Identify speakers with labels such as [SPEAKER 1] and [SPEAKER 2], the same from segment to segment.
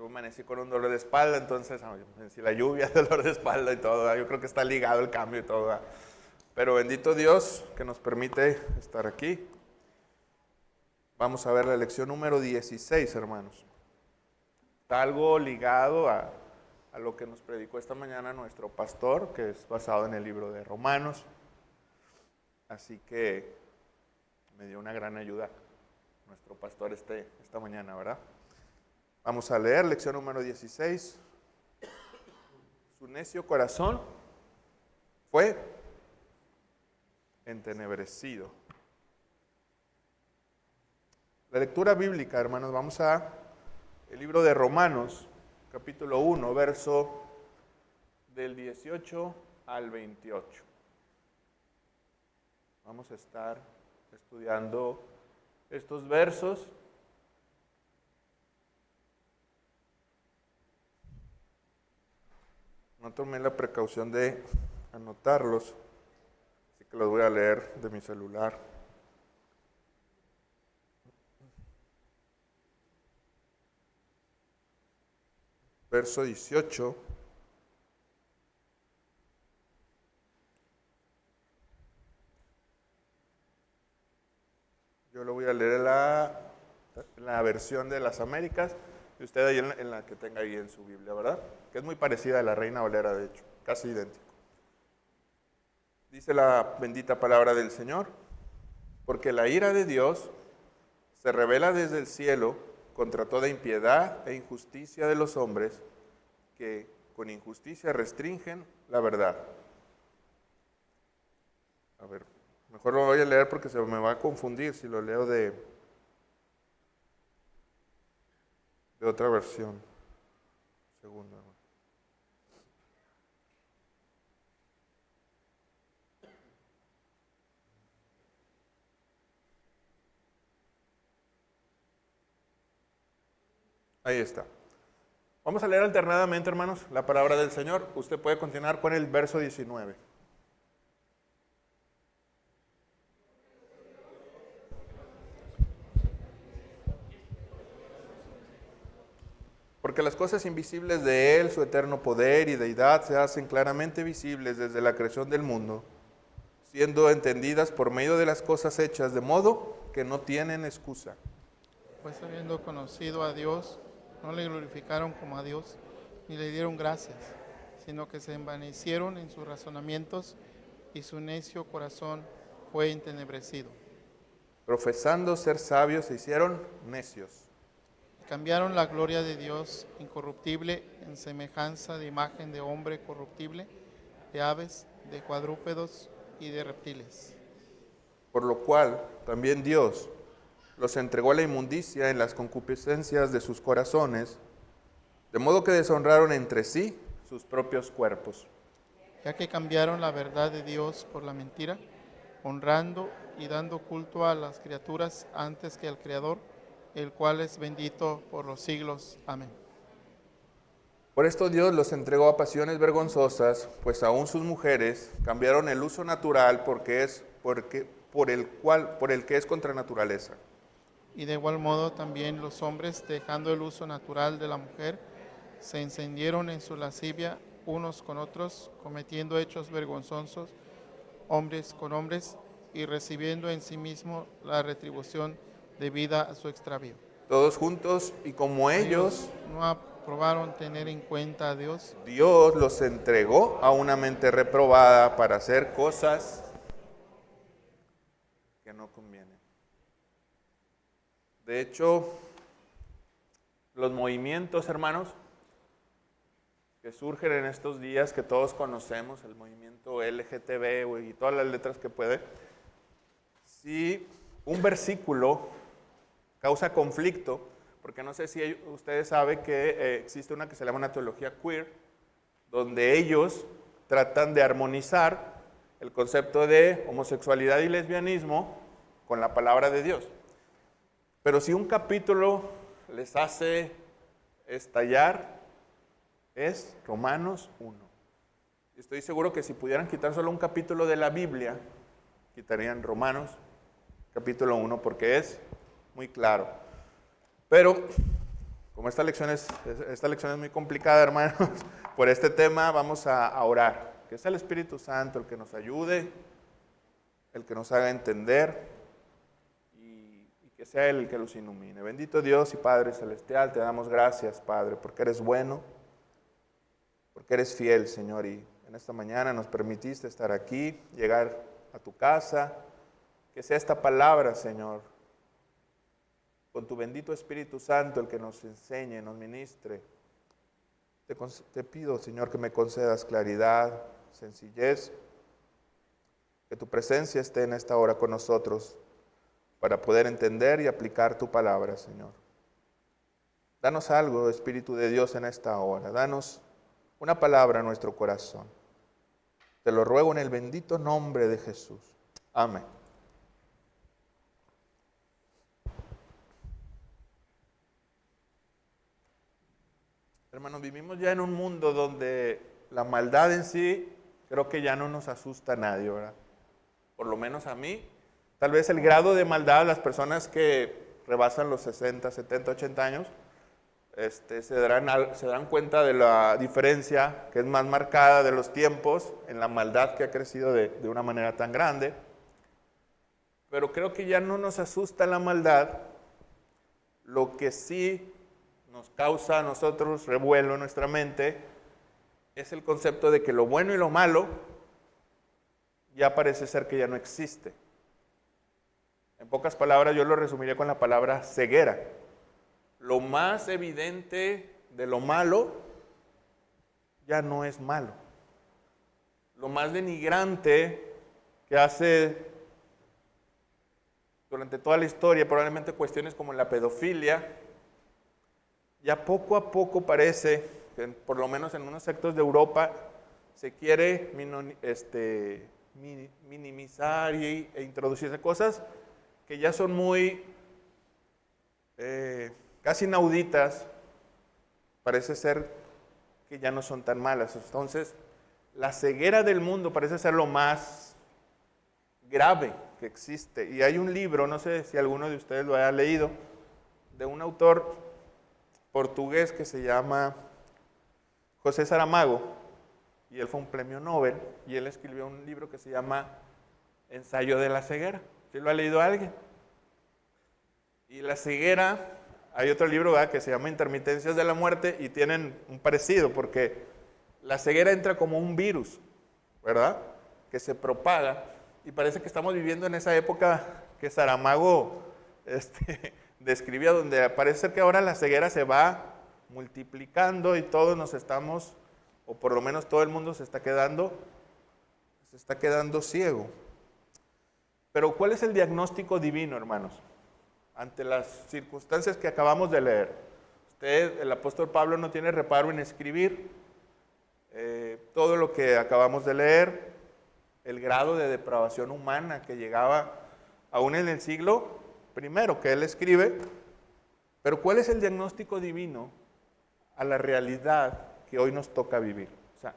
[SPEAKER 1] Yo amanecí con un dolor de espalda, entonces, si la lluvia, dolor de espalda y todo, yo creo que está ligado el cambio y todo. Pero bendito Dios que nos permite estar aquí. Vamos a ver la lección número 16, hermanos. Está algo ligado a lo que nos predicó esta mañana nuestro pastor, que es basado en el libro de Romanos. Así que me dio una gran ayuda nuestro pastor esta mañana, ¿verdad? Vamos a leer lección número 16. Su necio corazón fue entenebrecido. La lectura bíblica, hermanos, vamos a el libro de Romanos, capítulo 1, verso del 18 al 28. Vamos a estar estudiando estos versos. No tomé la precaución de anotarlos, así que los voy a leer de mi celular. Verso 18. Yo lo voy a leer en la versión de las Américas, y usted ahí en la que tenga ahí en su Biblia, ¿verdad? Que es muy parecida a la Reina Valera, de hecho, casi idéntico. Dice la bendita palabra del Señor: porque la ira de Dios se revela desde el cielo contra toda impiedad e injusticia de los hombres, que con injusticia restringen la verdad. A ver, mejor lo voy a leer porque se me va a confundir si lo leo de otra versión. Segundo. Ahí está. Vamos a leer alternadamente, hermanos, la palabra del Señor. Usted puede continuar con el verso 19. Porque las cosas invisibles de Él, su eterno poder y deidad, se hacen claramente visibles desde la creación del mundo, siendo entendidas por medio de las cosas hechas, de modo que no tienen excusa.
[SPEAKER 2] Pues habiendo conocido a Dios, no le glorificaron como a Dios, ni le dieron gracias, sino que se envanecieron en sus razonamientos, y su necio corazón fue entenebrecido.
[SPEAKER 1] Profesando ser sabios, se hicieron necios.
[SPEAKER 2] Cambiaron la gloria de Dios incorruptible en semejanza de imagen de hombre corruptible, de aves, de cuadrúpedos y de reptiles.
[SPEAKER 1] Por lo cual también Dios los entregó a la inmundicia en las concupiscencias de sus corazones, de modo que deshonraron entre sí sus propios cuerpos.
[SPEAKER 2] Ya que cambiaron la verdad de Dios por la mentira, honrando y dando culto a las criaturas antes que al Creador, el cual es bendito por los siglos. Amén.
[SPEAKER 1] Por esto Dios los entregó a pasiones vergonzosas, pues aún sus mujeres cambiaron el uso natural por el que es contra naturaleza.
[SPEAKER 2] Y de igual modo también los hombres, dejando el uso natural de la mujer, se encendieron en su lascivia unos con otros, cometiendo hechos vergonzosos, hombres con hombres, y recibiendo en sí mismo la retribución debida a su extravío.
[SPEAKER 1] Todos juntos, y como ellos,
[SPEAKER 2] no aprobaron tener en cuenta a Dios,
[SPEAKER 1] Dios los entregó a una mente reprobada para hacer cosas que no convienen. De hecho, los movimientos, hermanos, que surgen en estos días, que todos conocemos, el movimiento LGTB y todas las letras que puede, si un versículo causa conflicto, porque no sé si ustedes saben que existe una que se llama una teología queer, donde ellos tratan de armonizar el concepto de homosexualidad y lesbianismo con la palabra de Dios. Pero si un capítulo les hace estallar, es Romanos 1. Estoy seguro que si pudieran quitar solo un capítulo de la Biblia, quitarían Romanos capítulo 1, porque es muy claro. Pero Como esta lección es muy complicada, hermanos, por este tema vamos a orar. Que sea el Espíritu Santo el que nos ayude, el que nos haga entender y que sea Él el que los ilumine. Bendito Dios y Padre Celestial, te damos gracias, Padre, porque eres bueno, porque eres fiel, Señor, y en esta mañana nos permitiste estar aquí, llegar a tu casa. Que sea esta palabra, Señor, con tu bendito Espíritu Santo, el que nos enseñe, nos ministre. Te pido, Señor, que me concedas claridad, sencillez, que tu presencia esté en esta hora con nosotros para poder entender y aplicar tu palabra, Señor. Danos algo, Espíritu de Dios, en esta hora. Danos una palabra a nuestro corazón. Te lo ruego en el bendito nombre de Jesús. Amén. Hermanos, vivimos ya en un mundo donde la maldad en sí creo que ya no nos asusta a nadie, ¿verdad? Por lo menos a mí. Tal vez el grado de maldad, las personas que rebasan los 60, 70, 80 años, se darán cuenta de la diferencia que es más marcada de los tiempos en la maldad que ha crecido de una manera tan grande. Pero creo que ya no nos asusta la maldad. Lo que sí nos causa a nosotros revuelo en nuestra mente es el concepto de que lo bueno y lo malo ya parece ser que ya no existe. En pocas palabras, yo lo resumiría con la palabra ceguera. Lo más evidente de lo malo ya no es malo. Lo más denigrante que hace durante toda la historia, probablemente cuestiones como la pedofilia, ya poco a poco parece que por lo menos en unos sectores de Europa se quiere minimizar e introducirse cosas que ya son muy casi inauditas. Parece ser que ya no son tan malas. Entonces, la ceguera del mundo parece ser lo más grave que existe. Y hay un libro, no sé si alguno de ustedes lo haya leído, de un autor portugués que se llama José Saramago, y él fue un premio Nobel, y él escribió un libro que se llama Ensayo de la ceguera. ¿Sí lo ha leído alguien? Y la ceguera, hay otro libro, ¿verdad?, que se llama Intermitencias de la muerte, y tienen un parecido, porque la ceguera entra como un virus, ¿verdad?, que se propaga, y parece que estamos viviendo en esa época que Saramago describía, donde parece ser que ahora la ceguera se va multiplicando y todos nos estamos, o por lo menos todo el mundo se está quedando ciego. Pero ¿cuál es el diagnóstico divino, hermanos? Ante las circunstancias que acabamos de leer. El apóstol Pablo, no tiene reparo en escribir todo lo que acabamos de leer, el grado de depravación humana que llegaba aún en el siglo primero que él escribe. Pero ¿cuál es el diagnóstico divino a la realidad que hoy nos toca vivir? O sea,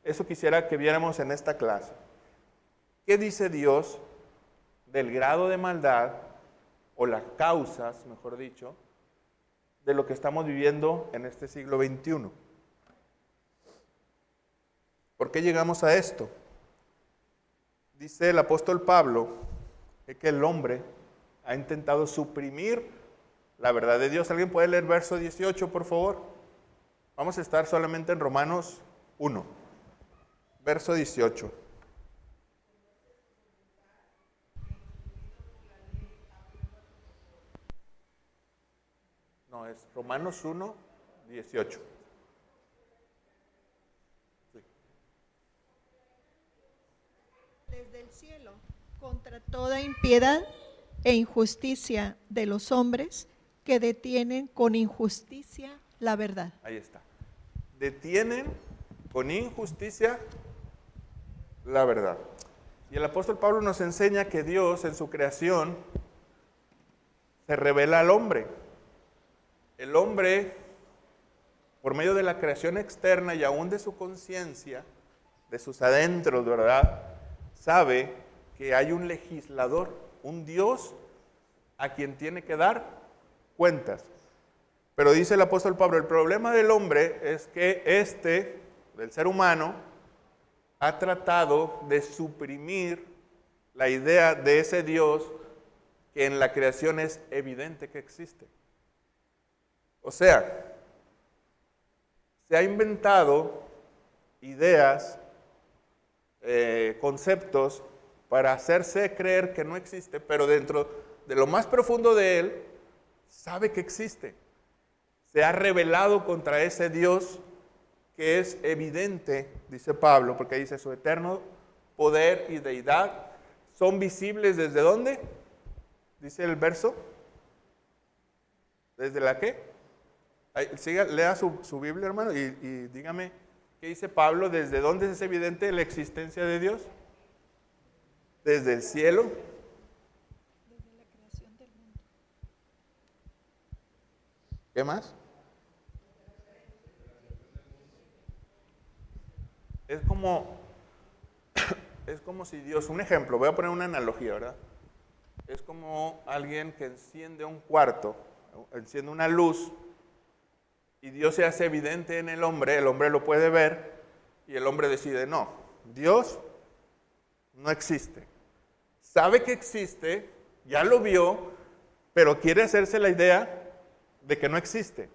[SPEAKER 1] eso quisiera que viéramos en esta clase. ¿Qué dice Dios del grado de maldad, o las causas, mejor dicho, de lo que estamos viviendo en este siglo XXI? ¿Por qué llegamos a esto? Dice el apóstol Pablo que el hombre ha intentado suprimir la verdad de Dios. ¿Alguien puede leer verso 18, por favor? Vamos a estar solamente en Romanos 1, verso 18. No, es Romanos 1, 18. Sí.
[SPEAKER 3] Desde el cielo, contra toda impiedad e injusticia de los hombres que detienen con injusticia la verdad.
[SPEAKER 1] Ahí está. Detienen con injusticia la verdad. Y el apóstol Pablo nos enseña que Dios en su creación se revela al hombre. El hombre, por medio de la creación externa y aún de su conciencia, de sus adentros, ¿verdad?, sabe que hay un legislador, un Dios a quien tiene que dar cuentas. Pero dice el apóstol Pablo, el problema del hombre es que del ser humano, ha tratado de suprimir la idea de ese Dios que en la creación es evidente que existe. O sea, se ha inventado ideas, conceptos para hacerse creer que no existe, pero dentro de lo más profundo de él, sabe que existe. Se ha rebelado contra ese Dios que es evidente, dice Pablo, porque dice su eterno poder y deidad son visibles ¿desde dónde? Dice el verso. ¿Desde la qué? Lea su Biblia, hermano, y dígame, ¿qué dice Pablo? ¿Desde dónde es evidente la existencia de Dios? Desde el cielo.
[SPEAKER 3] Desde la creación del mundo.
[SPEAKER 1] ¿Qué más? Es como si Dios, un ejemplo, voy a poner una analogía, ¿verdad? Es como alguien que enciende un cuarto, enciende una luz, y Dios se hace evidente en el hombre lo puede ver, y el hombre decide, no, Dios no existe. Sabe que existe, ya lo vio, pero quiere hacerse la idea de que no existe.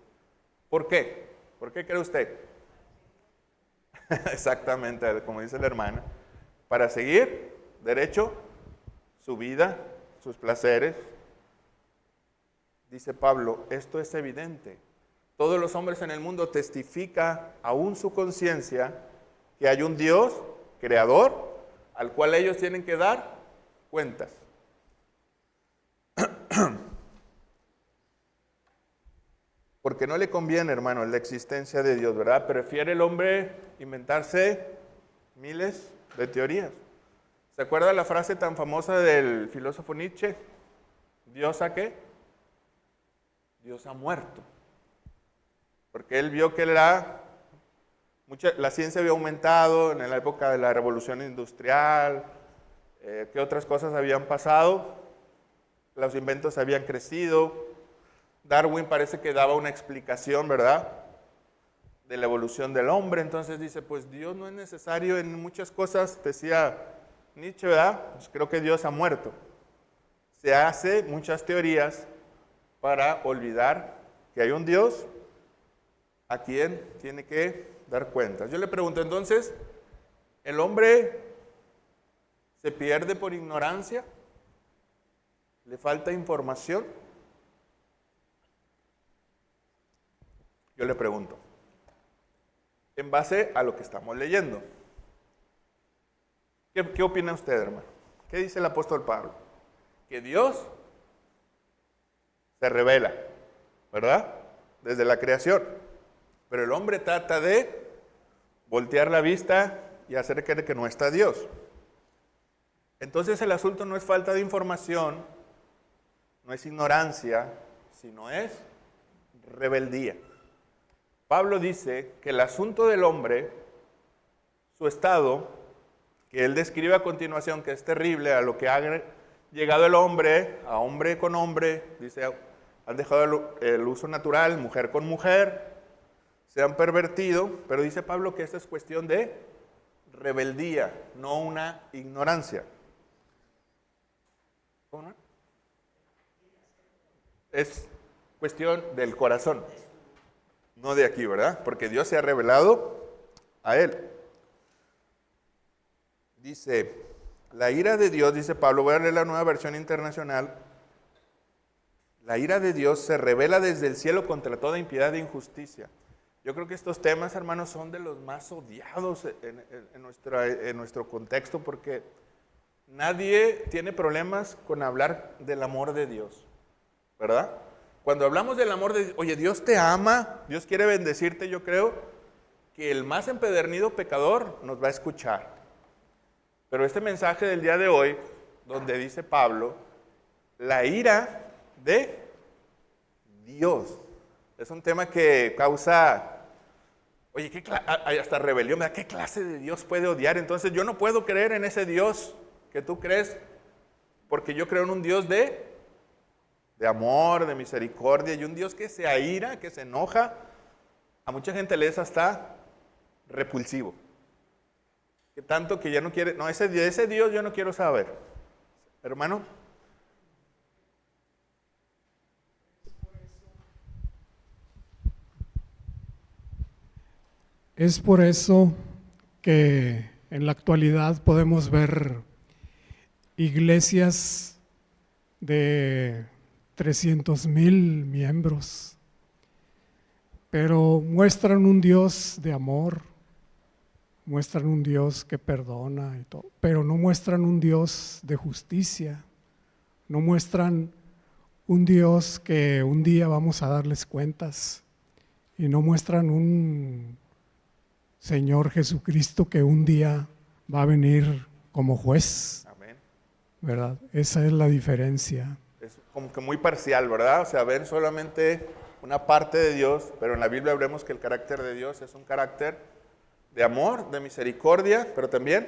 [SPEAKER 1] ¿Por qué? ¿Por qué cree usted? Exactamente, como dice la hermana, para seguir derecho su vida, sus placeres. Dice Pablo, esto es evidente. Todos los hombres en el mundo testifican, aún su conciencia, que hay un Dios creador al cual ellos tienen que dar cuentas. Porque no le conviene, hermano, la existencia de Dios, ¿verdad? Prefiere el hombre inventarse miles de teorías. ¿Se acuerda la frase tan famosa del filósofo Nietzsche? ¿Dios a qué? Dios ha muerto. Porque él vio que la ciencia había aumentado en la época de la revolución industrial, que otras cosas habían pasado, los inventos habían crecido. Darwin parece que daba una explicación, ¿verdad?, de la evolución del hombre. Entonces dice, pues Dios no es necesario en muchas cosas, decía Nietzsche, ¿verdad? Pues creo que Dios ha muerto. Se hace muchas teorías para olvidar que hay un Dios a quien tiene que dar cuentas. Yo le pregunto, entonces, ¿el hombre se pierde por ignorancia? ¿Le falta información? Yo le pregunto, en base a lo que estamos leyendo, ¿qué opina usted, hermano? ¿Qué dice el apóstol Pablo? Que Dios se revela, ¿verdad? Desde la creación. Pero el hombre trata de voltear la vista y hacer creer que no está Dios. Entonces el asunto no es falta de información, no es ignorancia, sino es rebeldía. Pablo dice que el asunto del hombre, su estado, que él describe a continuación, que es terrible, a lo que ha llegado el hombre, a hombre con hombre, dice, han dejado el uso natural, mujer con mujer, se han pervertido, pero dice Pablo que esta es cuestión de rebeldía, no una ignorancia. ¿Cómo no? Es cuestión del corazón. No de aquí, ¿verdad? Porque Dios se ha revelado a él. Dice, la ira de Dios, dice Pablo, voy a leer la Nueva Versión Internacional. La ira de Dios se revela desde el cielo contra toda impiedad e injusticia. Yo creo que estos temas, hermanos, son de los más odiados en nuestro contexto, porque nadie tiene problemas con hablar del amor de Dios, ¿verdad? Cuando hablamos del amor de Dios, oye, Dios te ama, Dios quiere bendecirte, yo creo que el más empedernido pecador nos va a escuchar. Pero este mensaje del día de hoy, donde dice Pablo, la ira de Dios, es un tema que causa, oye, hasta rebelión, ¿verdad? ¿Qué clase de Dios puede odiar? Entonces yo no puedo creer en ese Dios que tú crees, porque yo creo en un Dios de de amor, de misericordia, y un Dios que se aira, que se enoja. A mucha gente le es hasta repulsivo. Que tanto que ya no quiere, no, ese Dios yo no quiero saber. Hermano.
[SPEAKER 4] Es por eso que en la actualidad podemos ver iglesias de 300,000 miembros, pero muestran un Dios de amor, muestran un Dios que perdona y todo, pero no muestran un Dios de justicia, no muestran un Dios que un día vamos a darles cuentas, y no muestran un Señor Jesucristo que un día va a venir como juez.
[SPEAKER 1] Amén.
[SPEAKER 4] ¿Verdad? Esa es la diferencia.
[SPEAKER 1] Es como que muy parcial, ¿verdad? O sea, ven solamente una parte de Dios, pero en la Biblia vemos que el carácter de Dios es un carácter de amor, de misericordia, pero también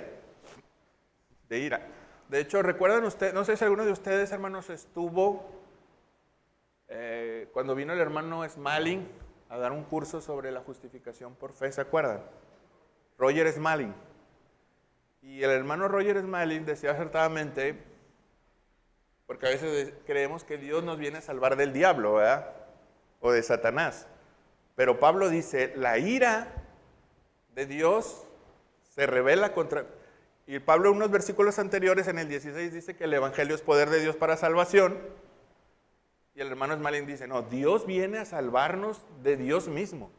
[SPEAKER 1] de ira. De hecho, ¿recuerdan ustedes? No sé si alguno de ustedes, hermanos, estuvo cuando vino el hermano Smalling a dar un curso sobre la justificación por fe, ¿se acuerdan? Roger Smalling. Y el hermano Roger Smalling decía acertadamente, porque a veces creemos que Dios nos viene a salvar del diablo, ¿verdad? O de Satanás. Pero Pablo dice, la ira de Dios se revela contra... Y Pablo en unos versículos anteriores, en el 16, dice que el evangelio es poder de Dios para salvación. Y el hermano Smalling dice, no, Dios viene a salvarnos de Dios mismo,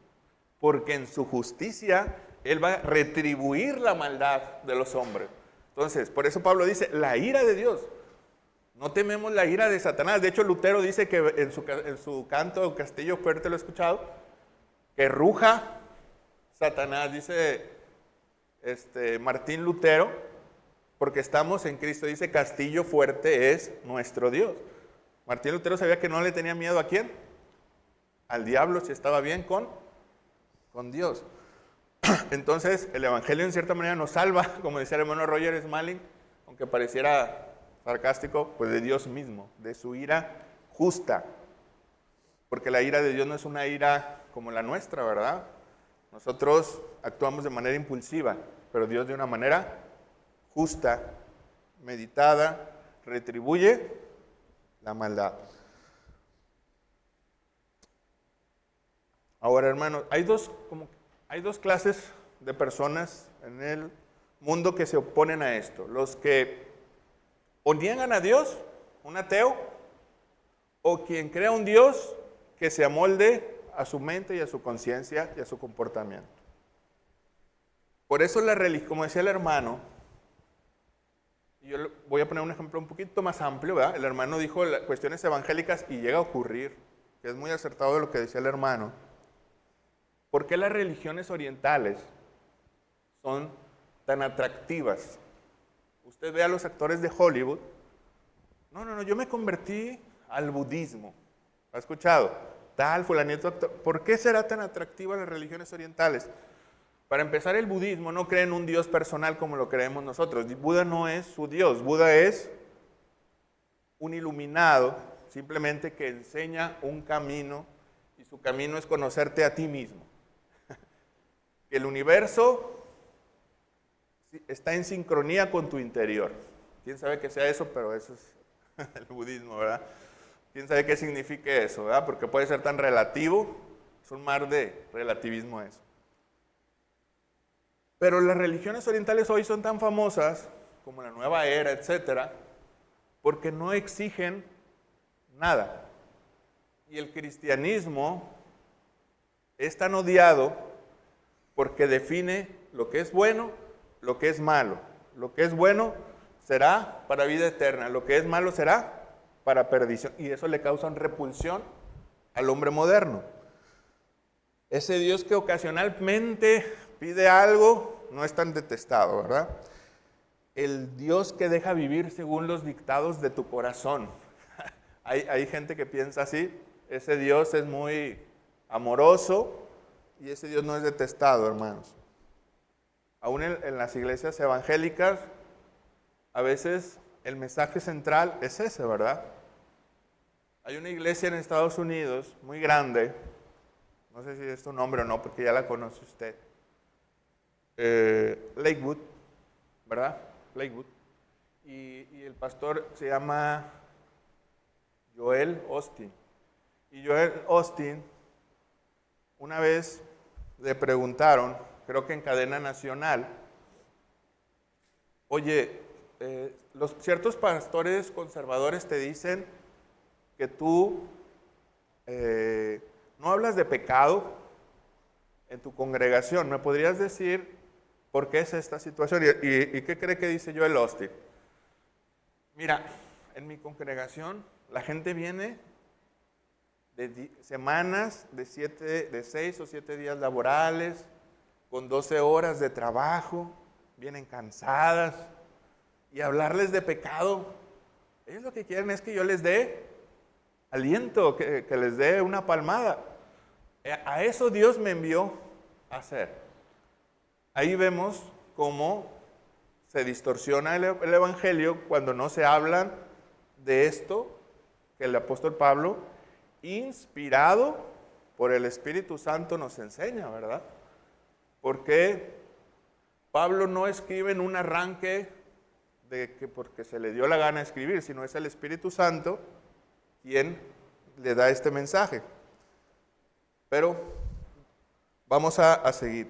[SPEAKER 1] porque en su justicia Él va a retribuir la maldad de los hombres. Entonces, por eso Pablo dice, la ira de Dios. No tememos la ira de Satanás. De hecho, Lutero dice que en su canto Castillo Fuerte, lo he escuchado, que ruja Satanás, dice Martín Lutero, porque estamos en Cristo. Dice, Castillo Fuerte es nuestro Dios. Martín Lutero sabía que no le tenía miedo ¿a quién? Al diablo, si estaba bien con Dios. Entonces, el evangelio en cierta manera nos salva, como decía el hermano Roger Smalling, aunque pareciera sarcástico, pues de Dios mismo, de su ira justa. Porque la ira de Dios no es una ira como la nuestra, ¿verdad? Nosotros actuamos de manera impulsiva, pero Dios de una manera justa, meditada, retribuye la maldad. Ahora, hermanos, hay dos clases de personas en el mundo que se oponen a esto. Los que o niegan a Dios, un ateo, o quien crea un Dios que se amolde a su mente y a su conciencia y a su comportamiento. Por eso la religión, como decía el hermano, y yo voy a poner un ejemplo un poquito más amplio, ¿verdad? El hermano dijo cuestiones evangélicas y llega a ocurrir, que es muy acertado de lo que decía el hermano. ¿Por qué las religiones orientales son tan atractivas? Usted ve a los actores de Hollywood. No, yo me convertí al budismo. ¿Ha escuchado? Tal, fulanito actor. ¿Por qué será tan atractiva las religiones orientales? Para empezar, el budismo no cree en un Dios personal como lo creemos nosotros. Buda no es su Dios. Buda es un iluminado, simplemente que enseña un camino, y su camino es conocerte a ti mismo. El universo está en sincronía con tu interior. ¿Quién sabe que sea eso? Pero eso es el budismo, ¿verdad? ¿Quién sabe qué significa eso, verdad? Porque puede ser tan relativo, es un mar de relativismo eso. Pero las religiones orientales hoy son tan famosas, como la Nueva Era, etcétera, porque no exigen nada. Y el cristianismo es tan odiado porque define lo que es bueno, lo que es malo. Lo que es bueno será para vida eterna, lo que es malo será para perdición. Y eso le causa repulsión al hombre moderno. Ese Dios que ocasionalmente pide algo no es tan detestado, ¿verdad? El Dios que deja vivir según los dictados de tu corazón. Hay gente que piensa así. Ese Dios es muy amoroso y ese Dios no es detestado, hermanos. Aún en las iglesias evangélicas, a veces el mensaje central es ese, ¿verdad? Hay una iglesia en Estados Unidos muy grande, no sé si es su nombre o no, porque ya la conoce usted. Lakewood, ¿verdad? Lakewood. Y el pastor se llama Joel Osteen. Y Joel Osteen, una vez le preguntaron, creo que en cadena nacional, oye, los ciertos pastores conservadores te dicen que tú no hablas de pecado en tu congregación. ¿Me podrías decir por qué es esta situación? ¿Y qué cree que dice Joel Osteen? Mira, en mi congregación la gente viene de semanas de 6 o 7 días laborales, con 12 horas de trabajo, vienen cansadas, y hablarles de pecado, ellos lo que quieren es que yo les dé aliento, que les dé una palmada. A eso Dios me envió a hacer. Ahí vemos cómo se distorsiona el evangelio cuando no se hablan de esto que el apóstol Pablo, inspirado por el Espíritu Santo, nos enseña, ¿verdad? Porque Pablo no escribe en un arranque de que porque se le dio la gana de escribir, sino es el Espíritu Santo quien le da este mensaje. Pero vamos a seguir.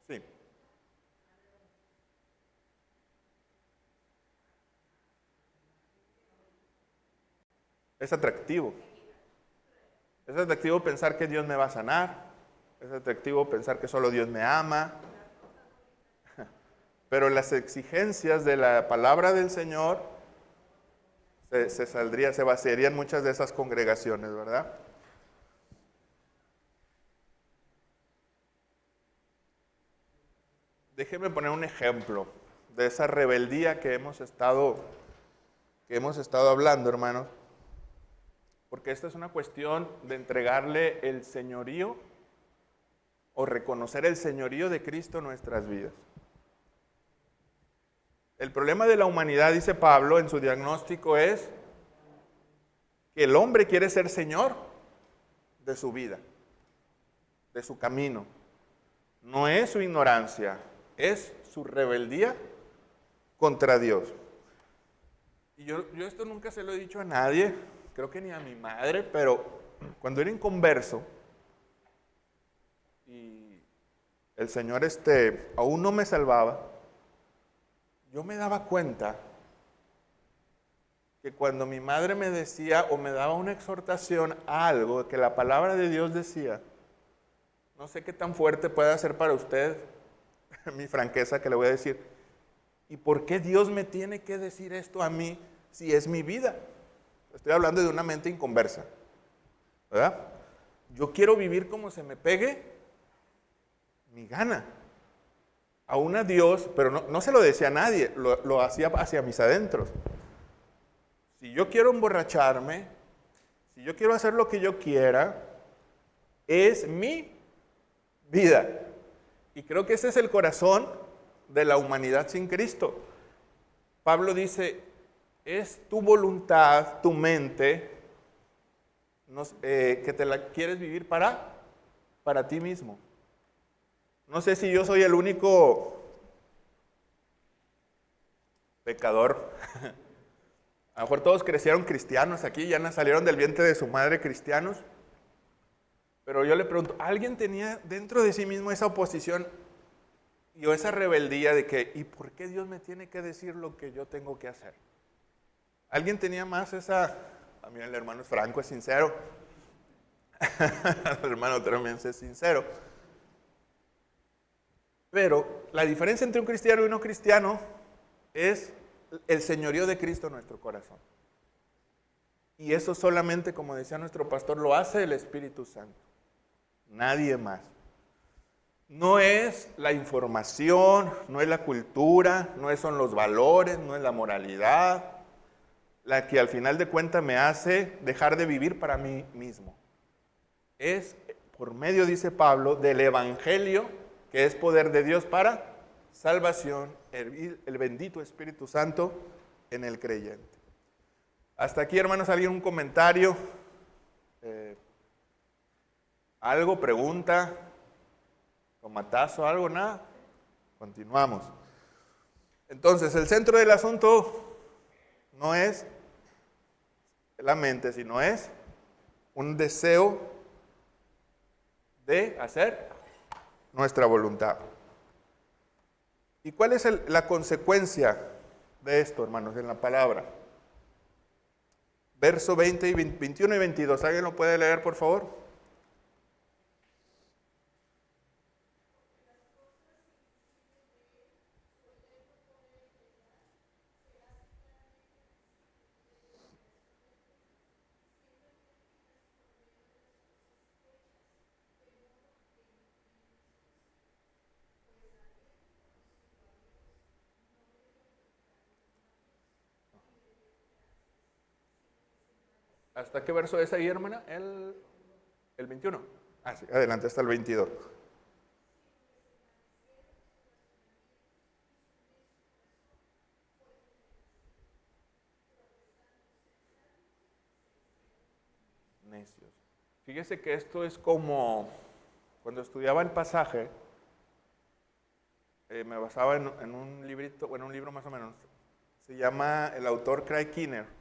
[SPEAKER 1] Sí. Es atractivo. Es atractivo pensar que Dios me va a sanar. Es atractivo pensar que solo Dios me ama. Pero las exigencias de la palabra del Señor se vaciarían muchas de esas congregaciones, ¿verdad? Déjeme poner un ejemplo de esa rebeldía que hemos estado hablando, hermanos. Porque esta es una cuestión de entregarle el señorío o reconocer el señorío de Cristo en nuestras vidas. El problema de la humanidad, dice Pablo en su diagnóstico, es que el hombre quiere ser señor de su vida, de su camino. No es su ignorancia, es su rebeldía contra Dios. Y yo esto nunca se lo he dicho a nadie, creo que ni a mi madre, pero cuando era inconverso y el Señor aún no me salvaba, yo me daba cuenta que cuando mi madre me decía o me daba una exhortación a algo que la palabra de Dios decía, no sé qué tan fuerte puede ser para usted mi franqueza que le voy a decir, ¿y por qué Dios me tiene que decir esto a mí si es mi vida? Estoy hablando de una mente inconversa, ¿verdad? Yo quiero vivir como se me pegue mi gana. Aún a Dios, pero no se lo decía a nadie, lo hacía hacia mis adentros. Si yo quiero emborracharme, si yo quiero hacer lo que yo quiera, es mi vida. Y creo que ese es el corazón de la humanidad sin Cristo. Pablo dice, es tu voluntad, tu mente, que te la quieres vivir para ti mismo. No sé si yo soy el único pecador. A lo mejor todos crecieron cristianos aquí, ya salieron del vientre de su madre cristianos. Pero yo le pregunto, ¿alguien tenía dentro de sí mismo esa oposición y esa rebeldía de que, ¿y por qué Dios me tiene que decir lo que yo tengo que hacer? ¿Alguien tenía más esa? A mí el hermano Franco es sincero. El hermano también es sincero. Pero la diferencia entre un cristiano y un no cristiano es el señorío de Cristo en nuestro corazón. Y eso solamente, como decía nuestro pastor, lo hace el Espíritu Santo. Nadie más. No es la información, no es la cultura, no son los valores, no es la moralidad, la que al final de cuentas me hace dejar de vivir para mí mismo. Es por medio, dice Pablo, del Evangelio, que es poder de Dios para salvación, el bendito Espíritu Santo en el creyente. Hasta aquí, hermanos, ¿alguien un comentario? ¿Algo? ¿Pregunta? ¿Tomatazo? ¿Algo? ¿Nada? Continuamos. Entonces, el centro del asunto no es la mente, sino es un deseo de hacer nuestra voluntad. ¿Y cuál es la consecuencia de esto, hermanos, en la palabra? Verso 20 y 21 y 22. ¿Alguien lo puede leer, por favor? ¿Hasta qué verso es ahí, hermana? El 21. Ah, sí, adelante hasta el 22. Necios. Fíjese que esto es como cuando estudiaba el pasaje, me basaba en un librito, bueno, un libro más o menos. Se llama el autor Craig Keener.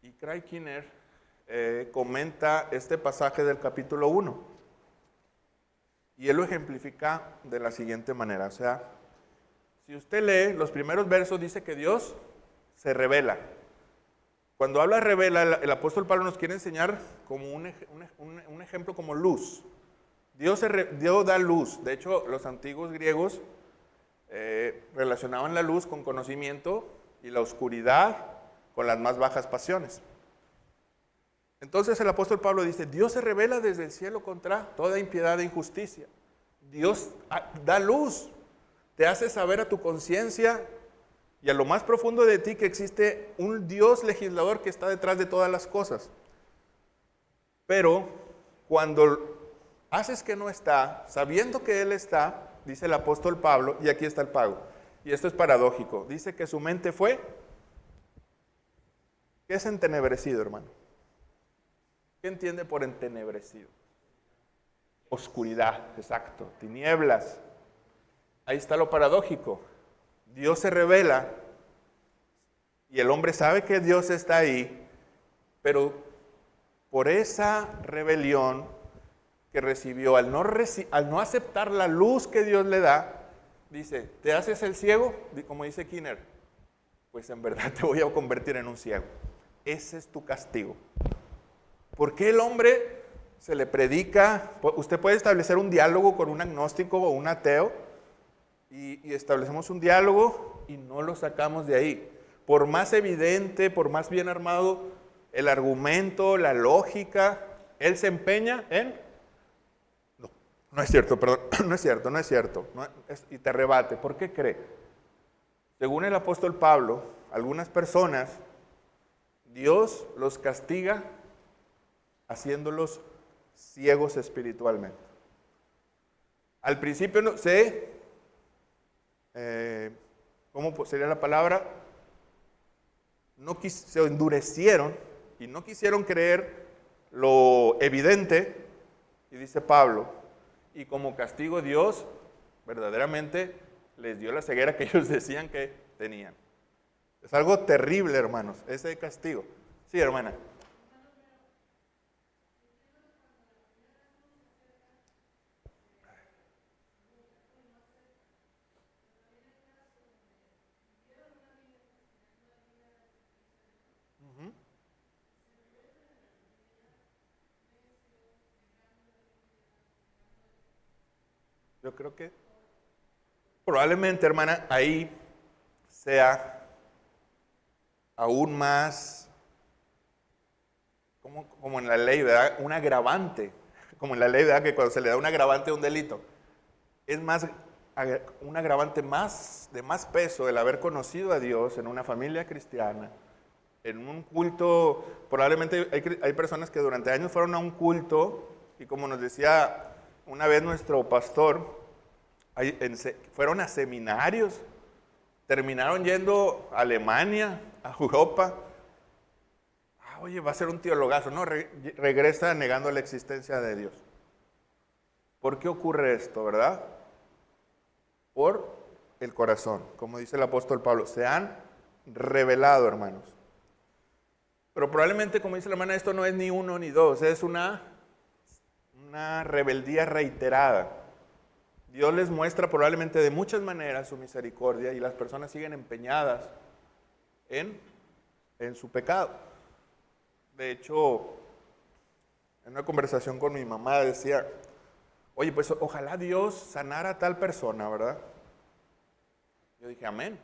[SPEAKER 1] Y Craig Keener comenta este pasaje del capítulo 1. Y él lo ejemplifica de la siguiente manera. O sea, si usted lee los primeros versos, dice que Dios se revela. Cuando habla revela, el apóstol Pablo nos quiere enseñar como un ejemplo como luz. Dios da luz. De hecho, los antiguos griegos relacionaban la luz con conocimiento y la oscuridad con las más bajas pasiones. Entonces el apóstol Pablo dice, Dios se revela desde el cielo contra toda impiedad e injusticia. Dios da luz, te hace saber a tu conciencia y a lo más profundo de ti que existe un Dios legislador que está detrás de todas las cosas. Pero cuando haces que no está, sabiendo que Él está, dice el apóstol Pablo, y aquí está el pago, y esto es paradójico, dice que su mente fue, ¿qué es entenebrecido, hermano? ¿Qué entiende por entenebrecido? Oscuridad, exacto, tinieblas. Ahí está lo paradójico. Dios se revela y el hombre sabe que Dios está ahí, pero por esa rebelión que recibió, al no aceptar la luz que Dios le da, dice, ¿te haces el ciego? Como dice Keener, pues en verdad te voy a convertir en un ciego. Ese es tu castigo. ¿Por qué el hombre se le predica? Usted puede establecer un diálogo con un agnóstico o un ateo y establecemos un diálogo y no lo sacamos de ahí. Por más evidente, por más bien armado el argumento, la lógica, él se empeña en... No es cierto, perdón, no es cierto. Y te rebate. ¿Por qué cree? Según el apóstol Pablo, algunas personas, Dios los castiga haciéndolos ciegos espiritualmente. Al principio no sé, ¿cómo sería la palabra? Se endurecieron y no quisieron creer lo evidente, y dice Pablo, y como castigo Dios verdaderamente les dio la ceguera que ellos decían que tenían. Es algo terrible, hermanos, ese castigo. Sí, hermana. Yo creo que probablemente, hermana, ahí sea aún más, como en la ley, ¿verdad? Un agravante, como en la ley, ¿verdad? Que cuando se le da un agravante a un delito, es más, un agravante de más peso el haber conocido a Dios en una familia cristiana, en un culto. Probablemente hay personas que durante años fueron a un culto y como nos decía una vez nuestro pastor, fueron a seminarios, terminaron yendo a Alemania, a Europa. Oye, va a ser un teologazo. No, regresa negando la existencia de Dios. ¿Por qué ocurre esto, verdad? Por el corazón. Como dice el apóstol Pablo, se han revelado, hermanos. Pero probablemente, como dice la hermana, esto no es ni uno ni dos, es una rebeldía reiterada. Dios les muestra probablemente de muchas maneras su misericordia y las personas siguen empeñadas en su pecado. De hecho, en una conversación con mi mamá decía, oye, pues ojalá Dios sanara a tal persona, ¿verdad? Yo dije, amén.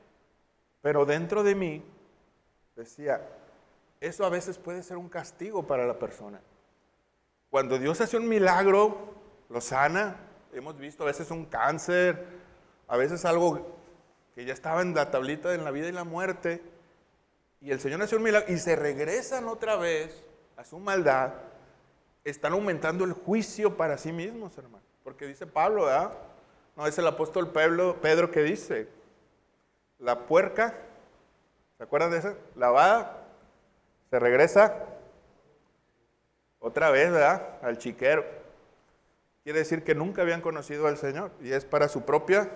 [SPEAKER 1] Pero dentro de mí decía, eso a veces puede ser un castigo para la persona. Cuando Dios hace un milagro, lo sana. Hemos visto a veces un cáncer, a veces algo que ya estaba en la tablita de la vida y la muerte, y el Señor hace un milagro y se regresan otra vez a su maldad. Están aumentando el juicio para sí mismos, hermano. Porque dice Pablo, ¿verdad? No, es el apóstol Pedro que dice, la puerca, ¿se acuerdan de eso? Lavada, se regresa otra vez, ¿verdad? Al chiquero. Quiere decir que nunca habían conocido al Señor y es para su propia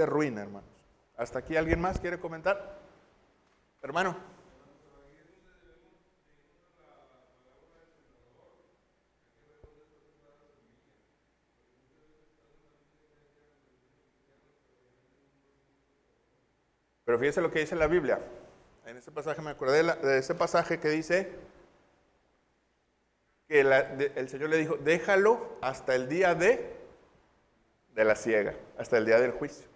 [SPEAKER 1] ruina, hermanos. ¿Hasta aquí alguien más quiere comentar? Hermano. Pero fíjese lo que dice la Biblia. En ese pasaje me acordé de ese pasaje que dice que el Señor le dijo, déjalo hasta el día de la siega, hasta el día del juicio.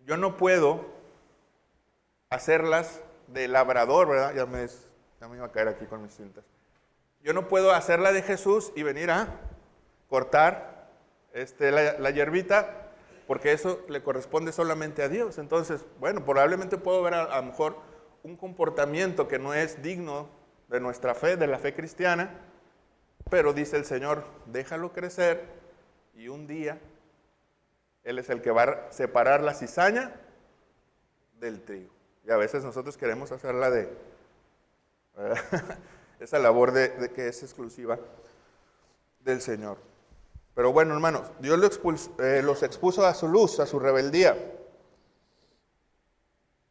[SPEAKER 1] Yo no puedo hacerlas de labrador, ¿verdad? Ya me iba a caer aquí con mis cintas. Yo no puedo hacerla de Jesús y venir a cortar la hierbita, porque eso le corresponde solamente a Dios. Entonces, bueno, probablemente puedo ver a lo mejor un comportamiento que no es digno de nuestra fe, de la fe cristiana, pero dice el Señor, déjalo crecer y un día Él es el que va a separar la cizaña del trigo. Y a veces nosotros queremos hacerla esa labor de que es exclusiva del Señor. Pero bueno, hermanos, Dios los expuso a su luz, a su rebeldía.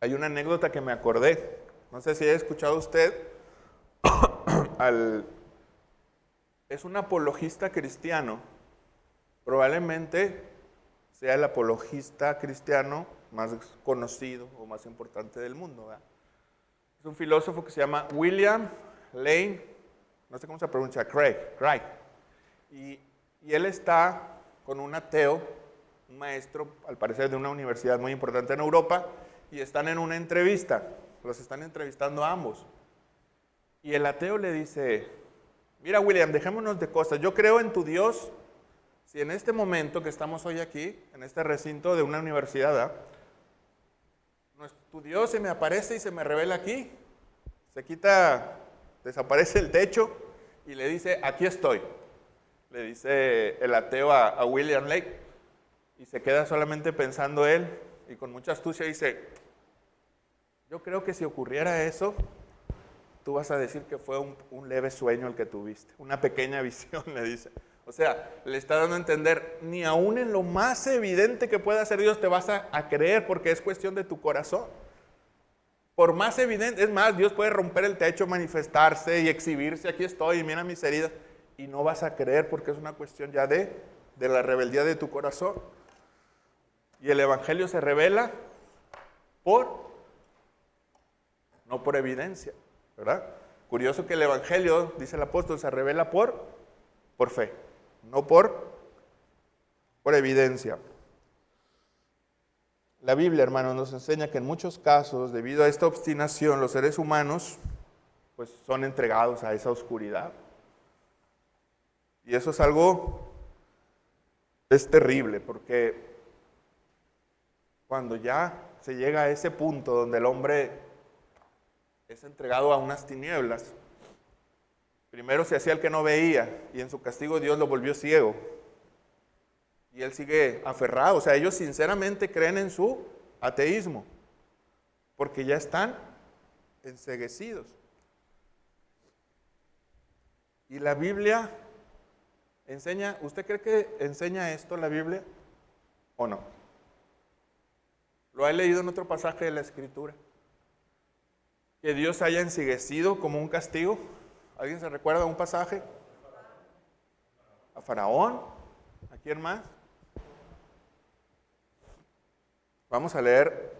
[SPEAKER 1] Hay una anécdota que me acordé. No sé si ha escuchado usted es un apologista cristiano. Probablemente sea el apologista cristiano más conocido o más importante del mundo, ¿verdad? Es un filósofo que se llama William Lane, no sé cómo se pronuncia, Craig. Y él está con un ateo, un maestro, al parecer de una universidad muy importante en Europa, y están en una entrevista, los están entrevistando a ambos. Y el ateo le dice, mira William, dejémonos de cosas, yo creo en tu Dios. Si en este momento que estamos hoy aquí, en este recinto de una universidad, ¿verdad? Tu Dios se me aparece y se me revela aquí, desaparece el techo y le dice, aquí estoy. Le dice el ateo a William Lane y se queda solamente pensando él y con mucha astucia dice, yo creo que si ocurriera eso, tú vas a decir que fue un leve sueño el que tuviste, una pequeña visión, le dice. O sea, le está dando a entender, ni aún en lo más evidente que pueda hacer Dios te vas a creer porque es cuestión de tu corazón. Por más evidente, es más, Dios puede romper el techo, manifestarse y exhibirse, aquí estoy, mira mis heridas, y no vas a creer porque es una cuestión ya de la rebeldía de tu corazón. Y el Evangelio se revela no por evidencia, ¿verdad? Curioso que el Evangelio, dice el apóstol, se revela por fe, no por evidencia. La Biblia, hermanos, nos enseña que en muchos casos, debido a esta obstinación, los seres humanos pues, son entregados a esa oscuridad. Y eso es terrible, porque cuando ya se llega a ese punto donde el hombre es entregado a unas tinieblas, primero se hacía el que no veía y en su castigo Dios lo volvió ciego. Y él sigue aferrado. O sea, ellos sinceramente creen en su ateísmo. porque ya están enceguecidos. Y la Biblia enseña, ¿usted cree que enseña esto la Biblia o no? ¿Lo ha leído en otro pasaje de la Escritura? Que Dios haya enceguecido como un castigo. ¿Alguien se recuerda un pasaje? A Faraón. ¿A quién más? Vamos a leer,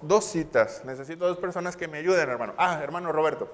[SPEAKER 1] dos citas. Necesito dos personas que me ayuden, hermano. Hermano Roberto.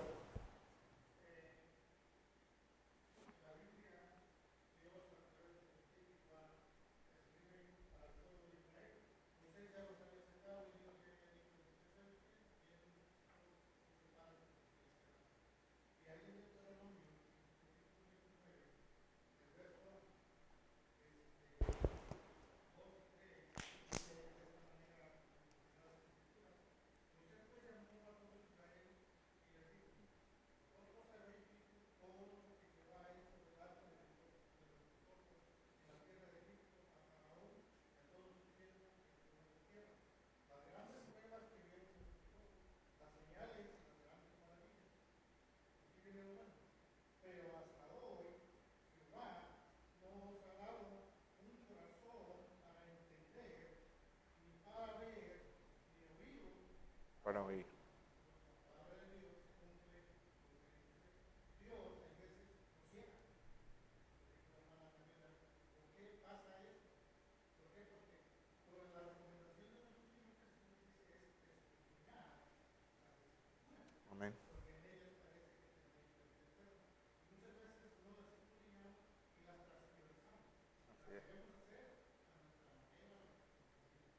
[SPEAKER 1] Para oír. Amén.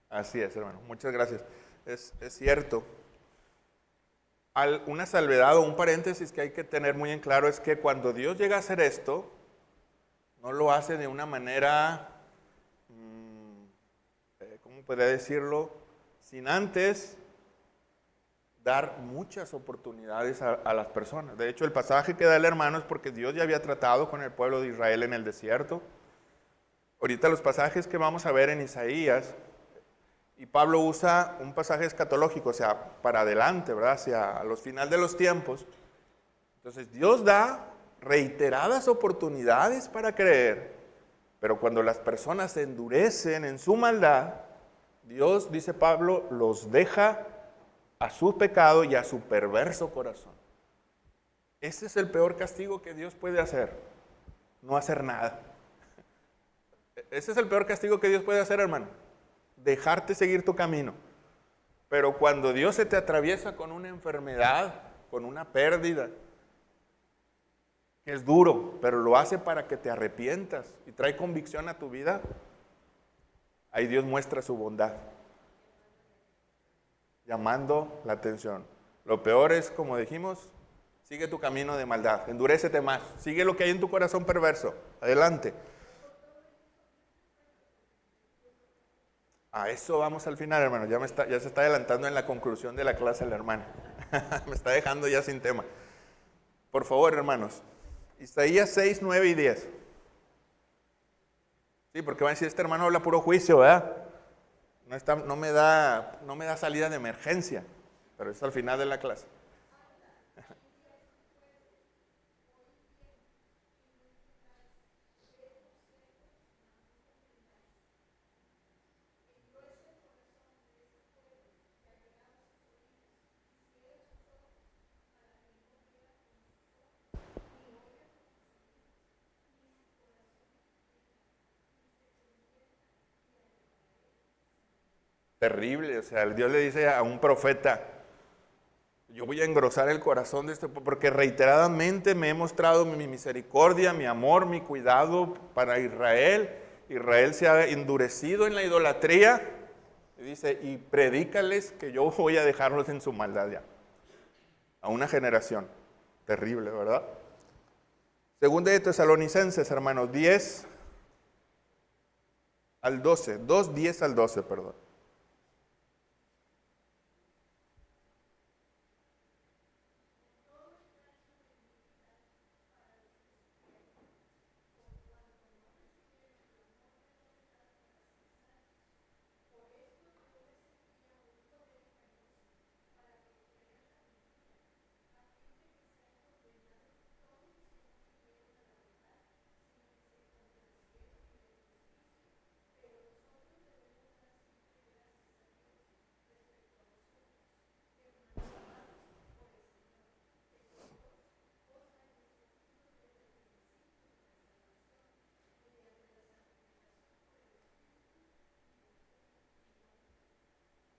[SPEAKER 1] Así es, hermano. Muchas gracias. Es cierto. Una salvedad o un paréntesis que hay que tener muy en claro es que cuando Dios llega a hacer esto, no lo hace de una manera, ¿cómo podría decirlo? Sin antes dar muchas oportunidades a las personas. De hecho, el pasaje que da el hermano es porque Dios ya había tratado con el pueblo de Israel en el desierto. Ahorita los pasajes que vamos a ver en Isaías, y Pablo usa un pasaje escatológico, o sea, para adelante, ¿verdad? Hacia los finales de los tiempos. Entonces, Dios da reiteradas oportunidades para creer, pero cuando las personas se endurecen en su maldad, Dios, dice Pablo, los deja a su pecado y a su perverso corazón. Ese es el peor castigo que Dios puede hacer, no hacer nada. Ese es el peor castigo que Dios puede hacer, hermano. Dejarte seguir tu camino. Pero cuando Dios se te atraviesa con una enfermedad, con una pérdida, que es duro, pero lo hace para que te arrepientas y trae convicción a tu vida, ahí Dios muestra su bondad, llamando la atención. Lo peor es, como dijimos, sigue tu camino de maldad, endurécete más, sigue lo que hay en tu corazón perverso, adelante. A eso vamos al final, hermano. Ya se está adelantando en la conclusión de la clase el hermano. Me está dejando ya sin tema. Por favor, hermanos. Isaías 6, 9 y 10. Sí, porque van a decir, este hermano habla puro juicio, ¿verdad? No me da salida de emergencia. Pero es al final de la clase. Terrible, o sea, Dios le dice a un profeta, yo voy a engrosar el corazón de este pueblo, porque reiteradamente me he mostrado mi misericordia, mi amor, mi cuidado para Israel. Israel se ha endurecido en la idolatría, y dice, y predícales que yo voy a dejarlos en su maldad ya. A una generación, terrible, ¿verdad? Segunda de Tesalonicenses, hermanos, 10 al 12, 2, 10 al 12, perdón.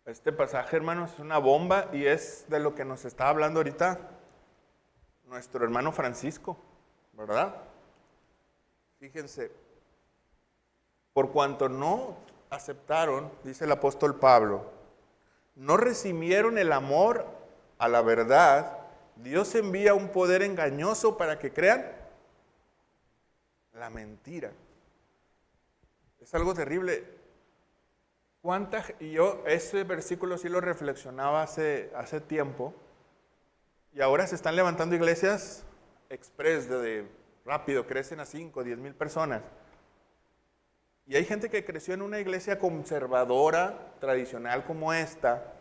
[SPEAKER 1] Este pasaje, hermanos, es una bomba y es de lo que nos está hablando ahorita nuestro hermano Francisco, ¿verdad? Fíjense, por cuanto no aceptaron, dice el apóstol Pablo, no recibieron el amor a la verdad, Dios envía un poder engañoso para que crean la mentira. Es algo terrible. Y yo ese versículo sí lo reflexionaba hace tiempo, y ahora se están levantando iglesias express, de rápido, crecen a 5, 10 mil personas. Y hay gente que creció en una iglesia conservadora, tradicional como esta,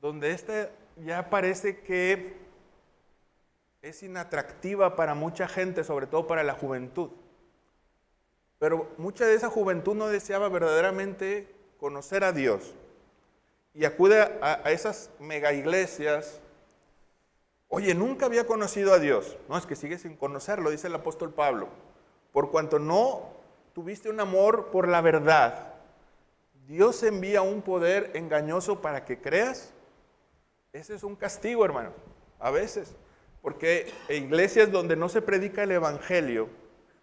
[SPEAKER 1] donde esta ya parece que es inatractiva para mucha gente, sobre todo para la juventud. Pero mucha de esa juventud no deseaba verdaderamente conocer a Dios. Y acude a esas mega iglesias. Oye, nunca había conocido a Dios. No, es que sigue sin conocerlo, dice el apóstol Pablo. Por cuanto no tuviste un amor por la verdad, Dios envía un poder engañoso para que creas. Ese es un castigo, hermano, a veces. Porque iglesias donde no se predica el evangelio,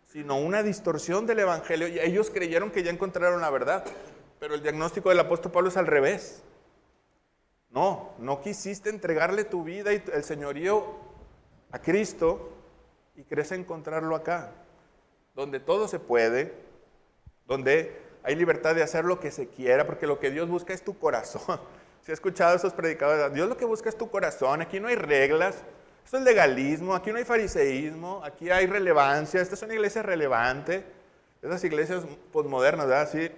[SPEAKER 1] sino una distorsión del evangelio, y ellos creyeron que ya encontraron la verdad, pero el diagnóstico del apóstol Pablo es al revés. No quisiste entregarle tu vida y el señorío a Cristo y crees encontrarlo acá, donde todo se puede, donde hay libertad de hacer lo que se quiera, porque lo que Dios busca es tu corazón. Si he escuchado a esos predicadores, Dios lo que busca es tu corazón, aquí no hay reglas. Esto es legalismo, aquí no hay fariseísmo, aquí hay relevancia, esta es una iglesia relevante, esas iglesias posmodernas, ¿verdad? Sí.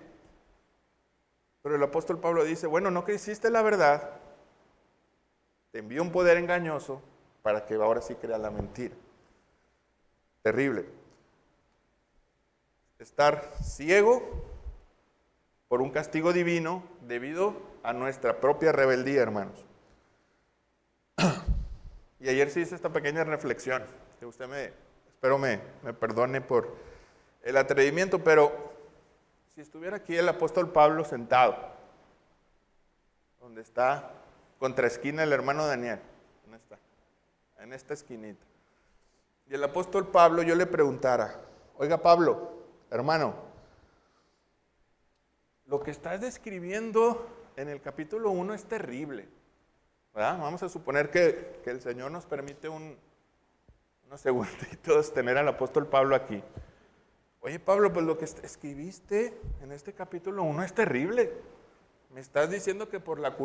[SPEAKER 1] Pero el apóstol Pablo dice, bueno, no que hiciste la verdad, te envío un poder engañoso para que ahora sí creas la mentira. Terrible. Estar ciego por un castigo divino debido a nuestra propia rebeldía, hermanos. Y ayer sí hice esta pequeña reflexión, que usted espero me perdone por el atrevimiento, pero si estuviera aquí el apóstol Pablo sentado, donde está contra esquina el hermano Daniel, ¿dónde está? En esta esquinita. Y el apóstol Pablo yo le preguntara, oiga Pablo, hermano, lo que estás describiendo en el capítulo 1 es terrible. ¿Verdad? Vamos a suponer que el Señor nos permite unos segunditos tener al apóstol Pablo aquí. Oye Pablo, pues lo que escribiste en este capítulo 1 es terrible. Me estás diciendo que por la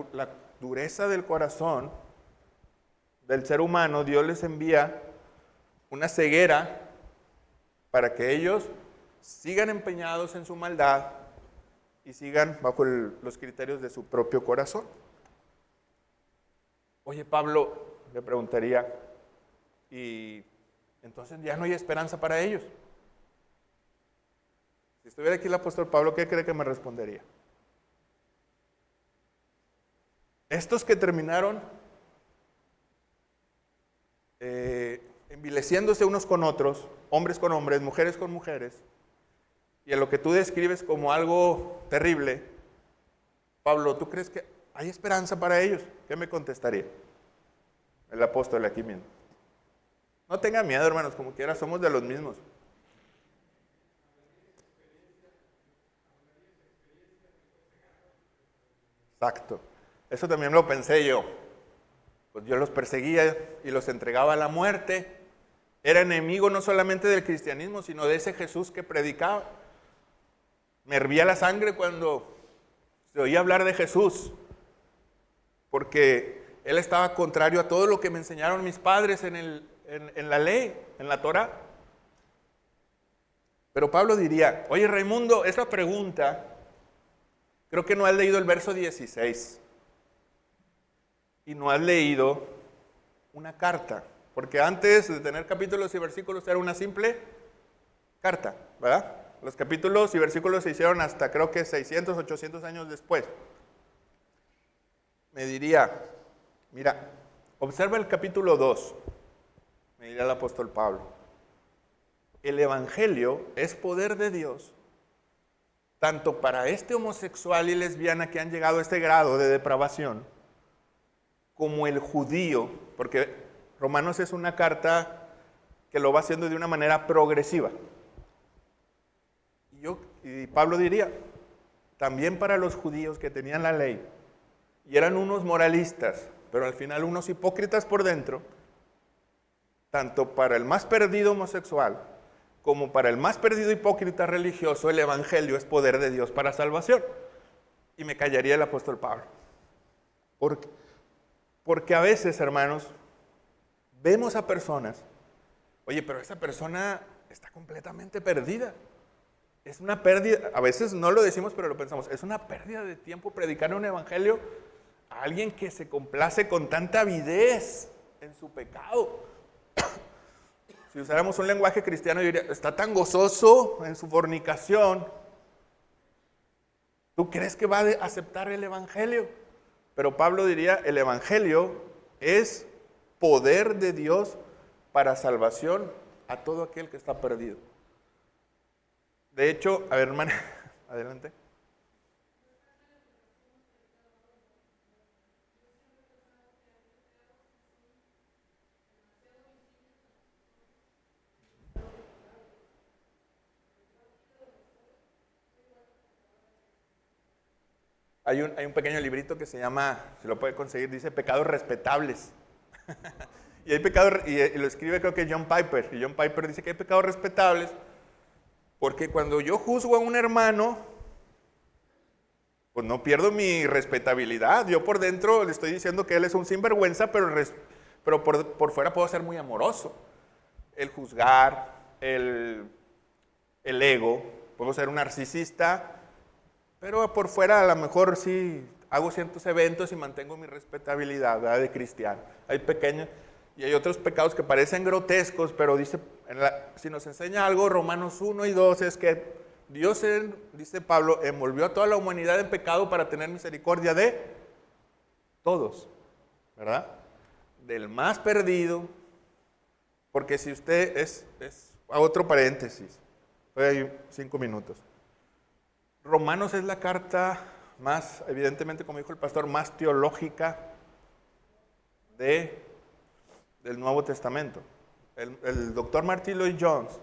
[SPEAKER 1] dureza del corazón del ser humano, Dios les envía una ceguera para que ellos sigan empeñados en su maldad y sigan bajo los criterios de su propio corazón. Oye, Pablo, le preguntaría, ¿y entonces ya no hay esperanza para ellos? Si estuviera aquí el apóstol Pablo, ¿qué cree que me respondería? Estos que terminaron envileciéndose unos con otros, hombres con hombres, mujeres con mujeres, y a lo que tú describes como algo terrible, Pablo, ¿tú crees que hay esperanza para ellos? ¿Qué me contestaría el apóstol aquí mismo? No tengan miedo, hermanos, como quiera, somos de los mismos. Exacto. Eso también lo pensé yo. Pues yo los perseguía y los entregaba a la muerte. Era enemigo no solamente del cristianismo, sino de ese Jesús que predicaba. Me hervía la sangre cuando se oía hablar de Jesús, porque él estaba contrario a todo lo que me enseñaron mis padres en la ley, en la Torá. Pero Pablo diría, oye Raimundo, esa pregunta, creo que no has leído el verso 16 y no has leído una carta, porque antes de tener capítulos y versículos era una simple carta, ¿verdad? Los capítulos y versículos se hicieron hasta creo que 600, 800 años después. Me diría, mira, observa el capítulo 2, me diría el apóstol Pablo. El evangelio es poder de Dios tanto para este homosexual y lesbiana que han llegado a este grado de depravación, como el judío, porque Romanos es una carta que lo va haciendo de una manera progresiva. Y Pablo diría, también para los judíos que tenían la ley, y eran unos moralistas, pero al final unos hipócritas por dentro, tanto para el más perdido homosexual, como para el más perdido hipócrita religioso, el evangelio es poder de Dios para salvación. Y me callaría el apóstol Pablo. Porque a veces, hermanos, vemos a personas, oye, pero esa persona está completamente perdida. Es una pérdida, a veces no lo decimos, pero lo pensamos, es una pérdida de tiempo predicar un evangelio a alguien que se complace con tanta avidez en su pecado. Si usáramos un lenguaje cristiano, yo diría, está tan gozoso en su fornicación. ¿Tú crees que va a aceptar el evangelio? Pero Pablo diría, el evangelio es poder de Dios para salvación a todo aquel que está perdido. De hecho, a ver, hermana, adelante. Hay un pequeño librito que se llama, se lo puede conseguir, dice Pecados Respetables. Y hay pecados, y lo escribe creo que John Piper. Y John Piper dice que hay pecados respetables porque cuando yo juzgo a un hermano, pues no pierdo mi respetabilidad. Yo por dentro le estoy diciendo que él es un sinvergüenza, pero por fuera puedo ser muy amoroso. El juzgar, el ego, puedo ser un narcisista, pero por fuera a lo mejor sí hago ciertos eventos y mantengo mi respetabilidad, ¿verdad?, de cristiano. Hay pequeños y hay otros pecados que parecen grotescos, pero dice, si nos enseña algo, Romanos 1 y 2, es que Dios, dice Pablo, envolvió a toda la humanidad en pecado para tener misericordia de todos, ¿verdad? Del más perdido, porque si usted a otro paréntesis, hay 5 minutos. Romanos es la carta más, evidentemente, como dijo el pastor, más teológica del Nuevo Testamento. El doctor Martin Lloyd-Jones,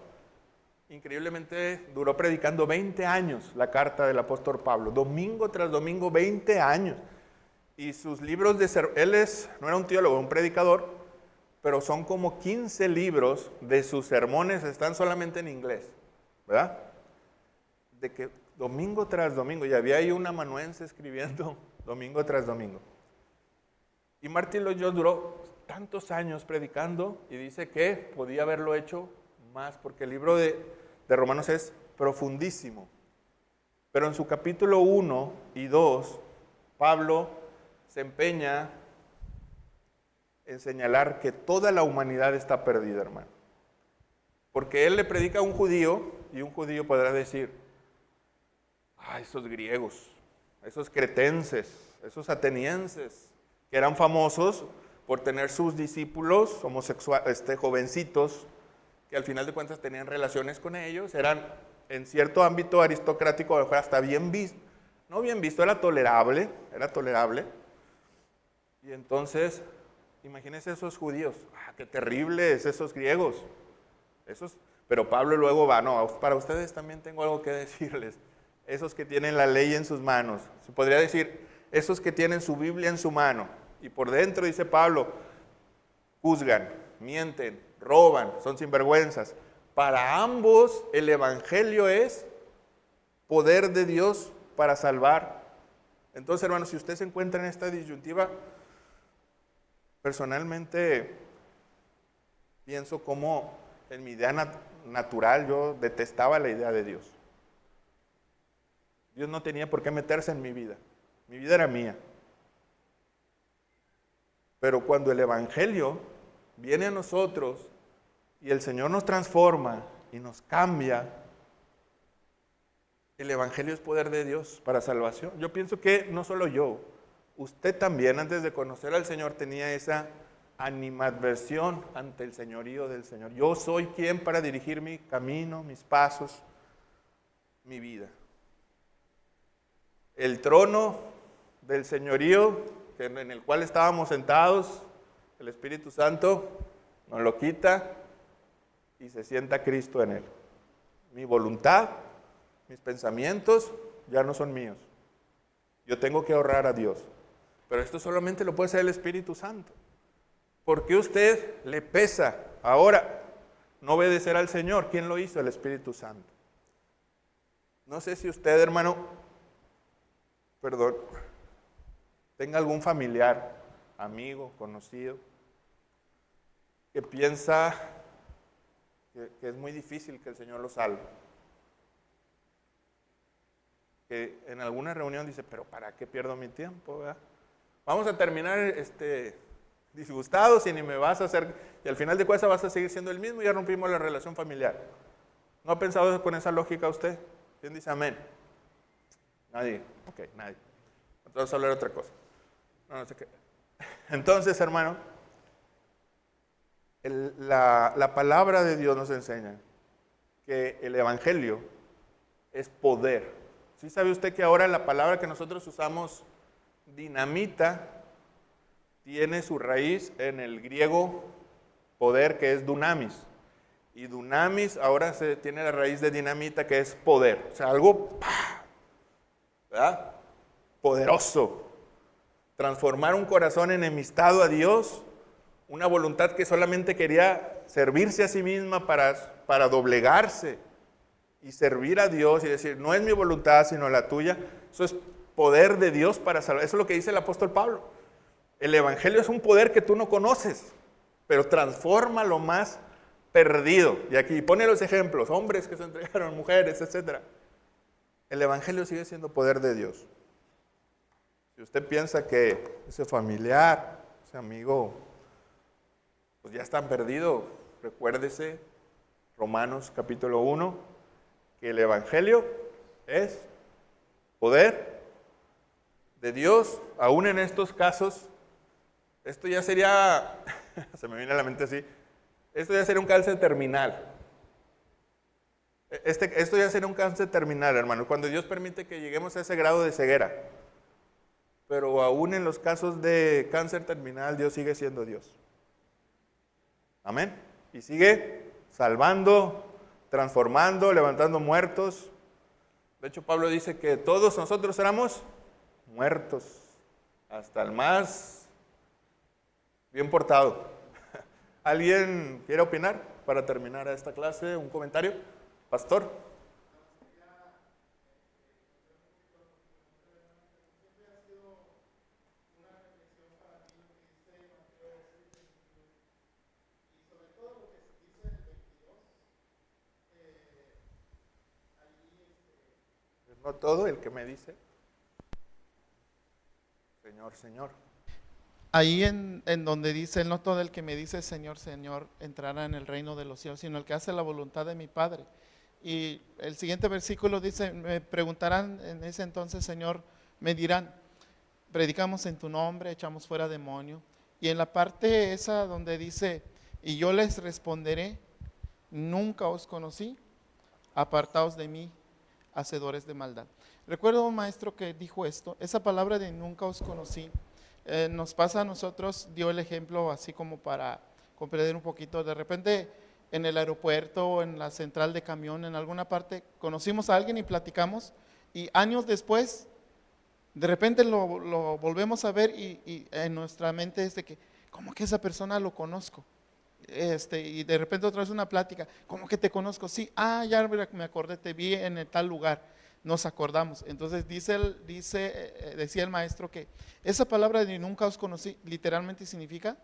[SPEAKER 1] increíblemente, duró predicando 20 años la carta del apóstol Pablo, domingo tras domingo, 20 años. Y sus libros no era un teólogo, un predicador, pero son como 15 libros de sus sermones, están solamente en inglés, ¿verdad? De que domingo tras domingo, y había ahí un amanuense escribiendo domingo tras domingo. Y Martin Lloyd-Jones duró tantos años predicando y dice que podía haberlo hecho más, porque el libro de Romanos es profundísimo. Pero en su capítulo 1 y 2, Pablo se empeña en señalar que toda la humanidad está perdida, hermano. Porque él le predica a un judío y un judío podrá decir, esos griegos, esos cretenses, esos atenienses, que eran famosos por tener sus discípulos homosexuales, jovencitos, que al final de cuentas tenían relaciones con ellos, eran en cierto ámbito aristocrático, hasta bien visto, no bien visto, era tolerable. Y entonces, imagínense esos judíos, qué terribles esos griegos, pero Pablo luego va, no, para ustedes también tengo algo que decirles. Esos que tienen la ley en sus manos, se podría decir, esos que tienen su Biblia en su mano, y por dentro, dice Pablo, juzgan, mienten, roban, son sinvergüenzas. Para ambos el evangelio es poder de Dios para salvar. Entonces, hermanos, si usted se encuentra en esta disyuntiva, personalmente pienso como en mi idea natural yo detestaba la idea de Dios. Dios no tenía por qué meterse en mi vida era mía. Pero cuando el evangelio viene a nosotros y el Señor nos transforma y nos cambia, el evangelio es poder de Dios para salvación. Yo pienso que no solo yo, usted también antes de conocer al Señor tenía esa animadversión ante el señorío del Señor. Yo soy quien para dirigir mi camino, mis pasos, mi vida. el trono del señorío en el cual estábamos sentados, el Espíritu Santo nos lo quita y se sienta Cristo en él. Mi voluntad, mis pensamientos ya no son míos. Yo tengo que honrar a Dios. Pero esto solamente lo puede hacer el Espíritu Santo. ¿Por qué usted le pesa ahora no obedecer al Señor? ¿Quién lo hizo? El Espíritu Santo. No sé si usted, hermano, tenga algún familiar, amigo, conocido, que piensa que es muy difícil que el Señor lo salve. Que en alguna reunión dice, pero ¿para qué pierdo mi tiempo? ¿Verdad? Vamos a terminar disgustados y ni me vas a hacer, y al final de cuentas vas a seguir siendo el mismo y ya rompimos la relación familiar. ¿No ha pensado con esa lógica usted? ¿Quién dice amén? Nadie. Ok, nadie. Entonces vamos a hablar de otra cosa. No sé qué. Entonces, hermano, la palabra de Dios nos enseña que el Evangelio es poder. ¿Sí sabe usted que ahora la palabra que nosotros usamos, dinamita, tiene su raíz en el griego poder, que es dunamis? Y dunamis ahora tiene la raíz de dinamita, que es poder. O sea, algo, ¿verdad?, poderoso. Transformar un corazón enemistado a Dios, una voluntad que solamente quería servirse a sí misma para doblegarse y servir a Dios y decir, no es mi voluntad sino la tuya. Eso es poder de Dios para salvar. Eso es lo que dice el apóstol Pablo. El Evangelio es un poder que tú no conoces, pero transforma lo más perdido. Y aquí pone los ejemplos, hombres que se entregaron, mujeres, etc. El Evangelio sigue siendo poder de Dios. Si usted piensa que ese familiar, ese amigo, pues ya están perdidos, recuérdese Romanos capítulo 1, que el Evangelio es poder de Dios. Aún en estos casos, esto ya sería, se me viene a la mente así, esto ya sería un cáncer terminal. Esto ya sería un cáncer terminal, hermano, cuando Dios permite que lleguemos a ese grado de ceguera. Pero aún en los casos de cáncer terminal, Dios sigue siendo Dios. Amén. Y sigue salvando, transformando, levantando muertos. De hecho, Pablo dice que todos nosotros éramos muertos, hasta el más bien portado. ¿Alguien quiere opinar para terminar esta clase? ¿Un comentario? Pastor. No todo el que me dice, Señor, Señor.
[SPEAKER 2] Ahí en donde dice, no todo el que me dice Señor, Señor, entrará en el reino de los cielos, sino el que hace la voluntad de mi Padre. Y el siguiente versículo dice, me preguntarán en ese entonces, Señor, me dirán, predicamos en tu nombre, echamos fuera demonio. Y en la parte esa donde dice, y yo les responderé, nunca os conocí, apartaos de mí, hacedores de maldad. Recuerdo un maestro que dijo esto, esa palabra de nunca os conocí, nos pasa a nosotros, dio el ejemplo así como para comprender un poquito. De repente en el aeropuerto, en la central de camión, en alguna parte, conocimos a alguien y platicamos, y años después, de repente lo volvemos a ver y en nuestra mente es de que, ¿cómo que esa persona lo conozco? Y de repente otra vez una plática, ¿cómo que te conozco? Sí, ya me acordé, te vi en el tal lugar, nos acordamos. Entonces decía el maestro que esa palabra de nunca os conocí, literalmente significa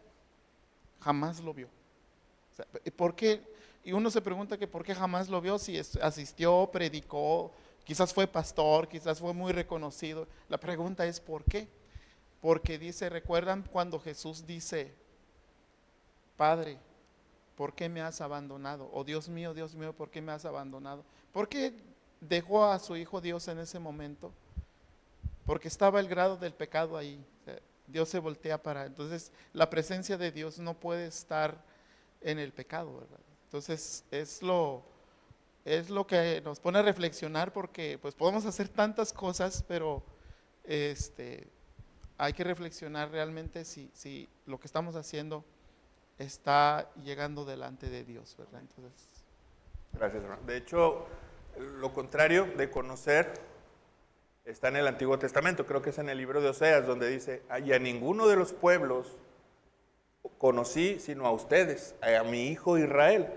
[SPEAKER 2] jamás lo vio. O sea, ¿por qué? Y uno se pregunta que ¿por qué jamás lo vio? Si asistió, predicó, quizás fue pastor, quizás fue muy reconocido. La pregunta es ¿por qué? Porque dice, ¿recuerdan cuando Jesús dice, Padre, ¿por qué me has abandonado? O Dios mío, ¿por qué me has abandonado? ¿Por qué dejó a su Hijo Dios en ese momento? Porque estaba el grado del pecado ahí. O sea, Dios se voltea entonces la presencia de Dios no puede estar en el pecado, ¿verdad? Entonces es lo que nos pone a reflexionar, porque pues podemos hacer tantas cosas, pero hay que reflexionar realmente si lo que estamos haciendo está llegando delante de Dios, ¿verdad? Entonces,
[SPEAKER 1] Gracias, hermano. De hecho, lo contrario de conocer está en el Antiguo Testamento, creo que es en el libro de Oseas, donde dice, y a ninguno de los pueblos conocí sino a ustedes, a mi hijo Israel.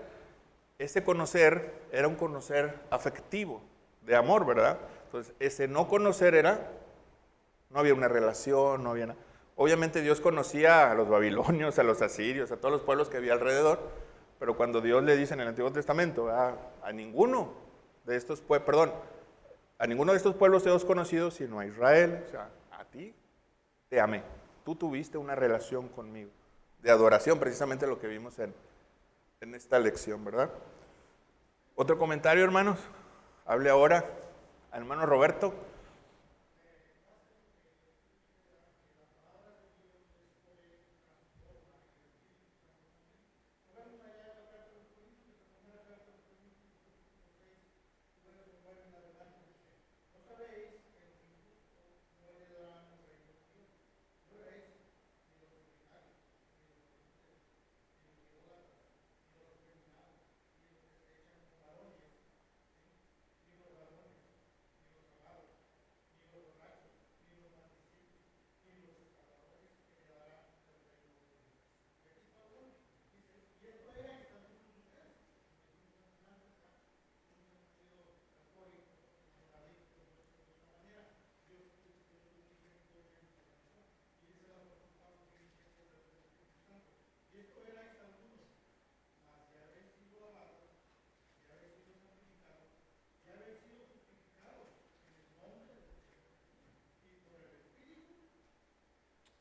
[SPEAKER 1] Ese conocer era un conocer afectivo, de amor, ¿verdad? Entonces, ese no conocer era, no había una relación, no había nada. Obviamente Dios conocía a los babilonios, a los asirios, a todos los pueblos que había alrededor, pero cuando Dios le dice en el Antiguo Testamento, a ninguno de estos pueblos, perdón, a ninguno de estos pueblos te has conocido sino a Israel, o sea, a ti te amé. Tú tuviste una relación conmigo, de adoración, precisamente lo que vimos en esta lección, ¿verdad? Otro comentario, hermanos. Hable ahora al hermano Roberto.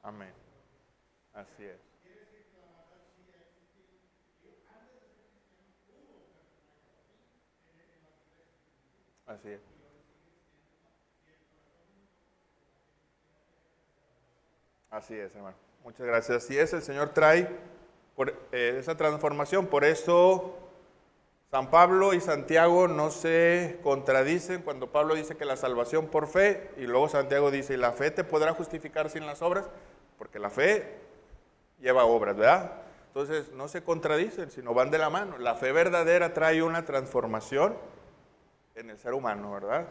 [SPEAKER 1] Amén. Así es. Así es. Así es, hermano. Muchas gracias. Así es, el Señor trae esa transformación. Por eso San Pablo y Santiago no se contradicen cuando Pablo dice que la salvación por fe, y luego Santiago dice, ¿y la fe te podrá justificar sin las obras? Porque la fe lleva obras, ¿verdad? Entonces no se contradicen, sino van de la mano. La fe verdadera trae una transformación en el ser humano, ¿verdad?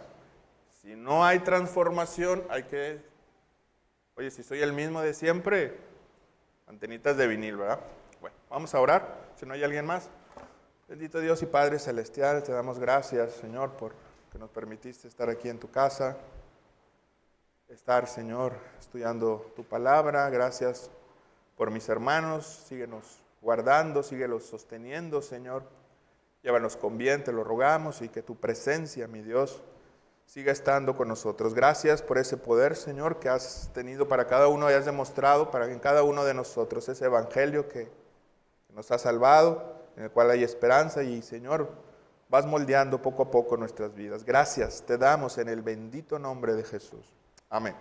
[SPEAKER 1] Si no hay transformación, hay que, oye, si soy el mismo de siempre, antenitas de vinil, ¿verdad? Bueno, vamos a orar, si no hay alguien más. Bendito Dios y Padre Celestial, te damos gracias, Señor, por que nos permitiste estar aquí en tu casa, estar, Señor, estudiando tu palabra. Gracias por mis hermanos, síguenos guardando, síguelos sosteniendo, Señor. Llévanos con bien, te lo rogamos, y que tu presencia, mi Dios, siga estando con nosotros. Gracias por ese poder, Señor, que has tenido para cada uno y has demostrado para en cada uno de nosotros, ese evangelio que nos ha salvado, en el cual hay esperanza, y, Señor, vas moldeando poco a poco nuestras vidas. Gracias te damos en el bendito nombre de Jesús. Amén.